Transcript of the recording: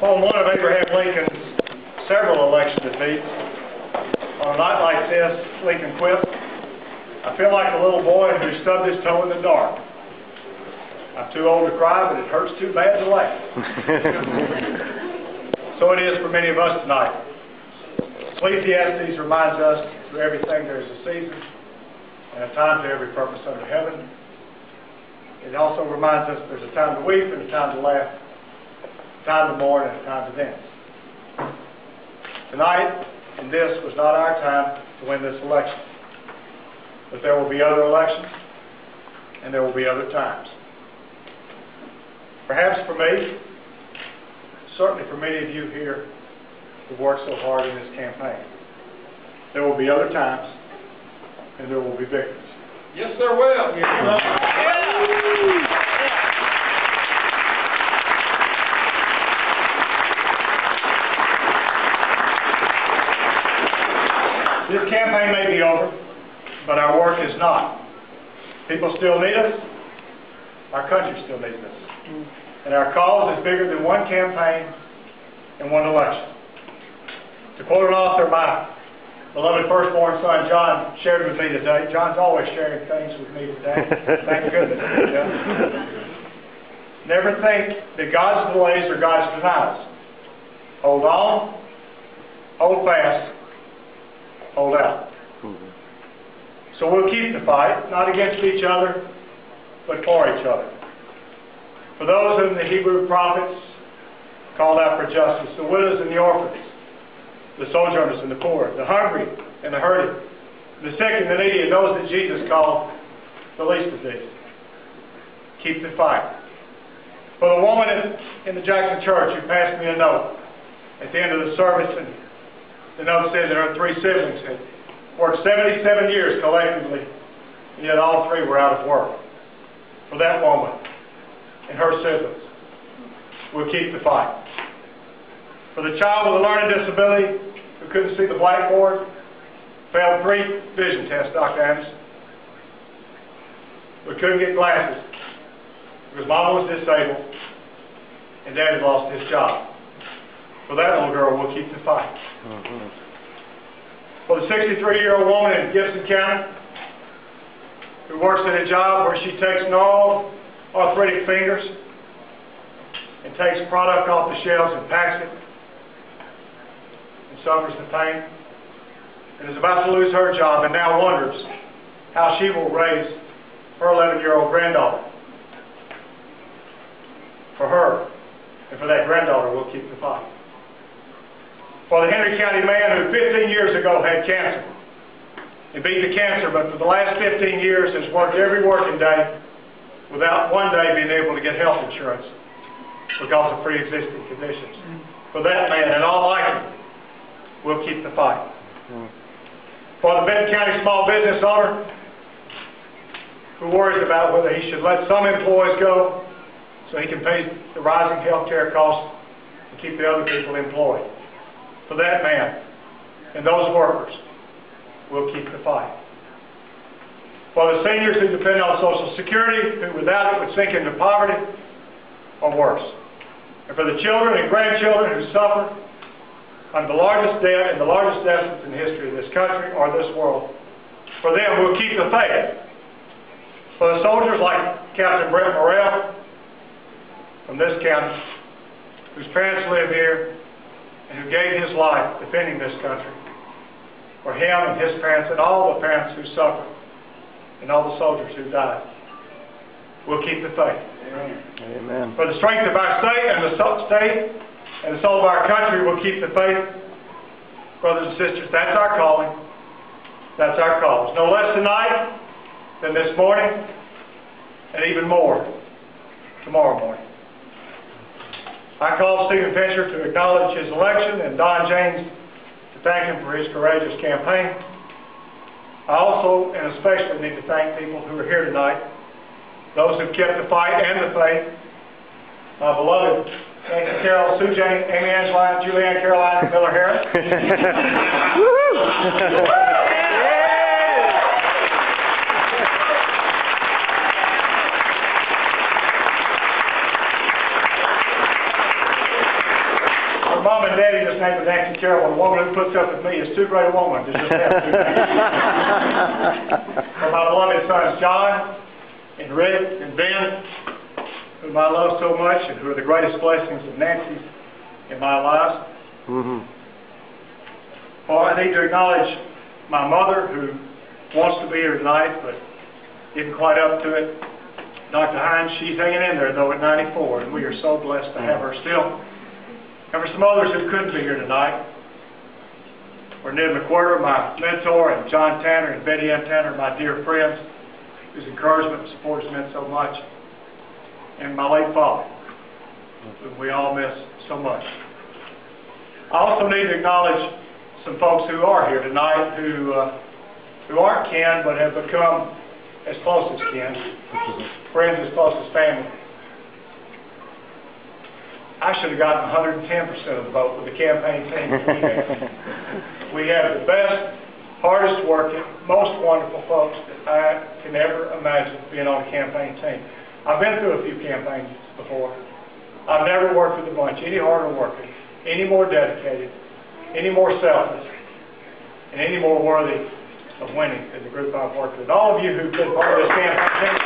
Upon one of Abraham Lincoln's several election defeats, on a night like this, Lincoln quipped, "I feel like a little boy who stubbed his toe in the dark. I'm too old to cry, but it hurts too bad to laugh." So it is for many of us tonight. Ecclesiastes reminds us, to everything there is a season, and a time to every purpose under heaven. It also reminds us there's a time to weep and a time to laugh, a time to mourn and a time to dance. Tonight, and this was not our time to win this election. But there will be other elections, and there will be other times. Perhaps for me, certainly for many of you here who worked so hard in this campaign, there will be other times, and there will be victories. Yes, there will. This campaign may be over, but our work is not. People still need us. Our country still needs us. And our cause is bigger than one campaign and one election. To quote an author, my beloved firstborn son, John, shared with me today. John's always sharing things with me today. Thank goodness. Never think that God's delays are God's denials. Hold on, hold fast, hold out. So we'll keep the fight, not against each other, but for each other. For those whom the Hebrew prophets called out for justice, the widows and the orphans, the sojourners and the poor, the hungry and the hurting, the sick and the needy, and those that Jesus called the least of these. Keep the fight. For the woman in the Jackson church who passed me a note at the end of the service, and the note said that her 3 siblings had worked 77 years collectively, and yet all 3 were out of work. For that woman and her siblings, we'll keep the fight. For the child with a learning disability who couldn't see the blackboard, failed 3 vision tests, Dr. Anderson, but couldn't get glasses because Mama was disabled and Dad had lost his job. For that little girl, we'll keep the fight. For the 63-year-old woman in Gibson County who works at a job where she takes gnarled arthritic fingers and takes product off the shelves and packs it and suffers the pain and is about to lose her job and now wonders how she will raise her 11-year-old granddaughter. For her and for that granddaughter, we'll keep the fight. For the Henry County man who 15 years ago had cancer and beat the cancer, but for the last 15 years has worked every working day without one day being able to get health insurance because of pre-existing conditions. For that man and all like him, we'll keep the fight. For the Benton County small business owner who worries about whether he should let some employees go so he can pay the rising health care costs and keep the other people employed. For that man and those workers, we'll keep the fight. For the seniors who depend on Social Security, who without it would sink into poverty or worse. And for the children and grandchildren who suffer under the largest debt and the largest deficits in the history of this country or this world, for them we'll keep the faith. For the soldiers like Captain Brett Morrell from this county, whose parents live here, and who gave his life defending this country. For him and his parents and all the parents who suffered and all the soldiers who died, we'll keep the faith. Amen. For the strength of our state and the soul of our country, we'll keep the faith. Brothers and sisters, that's our calling. That's our cause. No less tonight than this morning, and even more tomorrow morning. I call Stephen Fincher to acknowledge his election and Don James to thank him for his courageous campaign. I also and especially need to thank people who are here tonight, those who've kept the fight and the faith. My beloved Nancy Carroll, Sue Jane, Amy Angeline, Julianne Caroline, and Miller Herron. name is Nancy Carroll. The woman who puts up with me is too great a woman to just have two names. For my beloved sons, John and Rick and Ben, whom I love so much and who are the greatest blessings of Nancy's in my life. Well, I need to acknowledge my mother, who wants to be here tonight, but isn't quite up to it. Dr. Hines, she's hanging in there, though, at 94, and we are so blessed to have her still. And for some others who couldn't be here tonight, for Ned McWhirter, my mentor, and John Tanner and Betty Ann Tanner, my dear friends, whose encouragement and support has meant so much, and my late father, whom we all miss so much. I also need to acknowledge some folks who are here tonight who aren't kin, but have become as close as kin, friends as close as family. I should have gotten 110% of the vote with the campaign team that we have. We have the best, hardest working, most wonderful folks that I can ever imagine being on a campaign team. I've been through a few campaigns before. I've never worked with a bunch any harder working, any more dedicated, any more selfless, and any more worthy of winning than the group I've worked with. All of you who've been part of this campaign,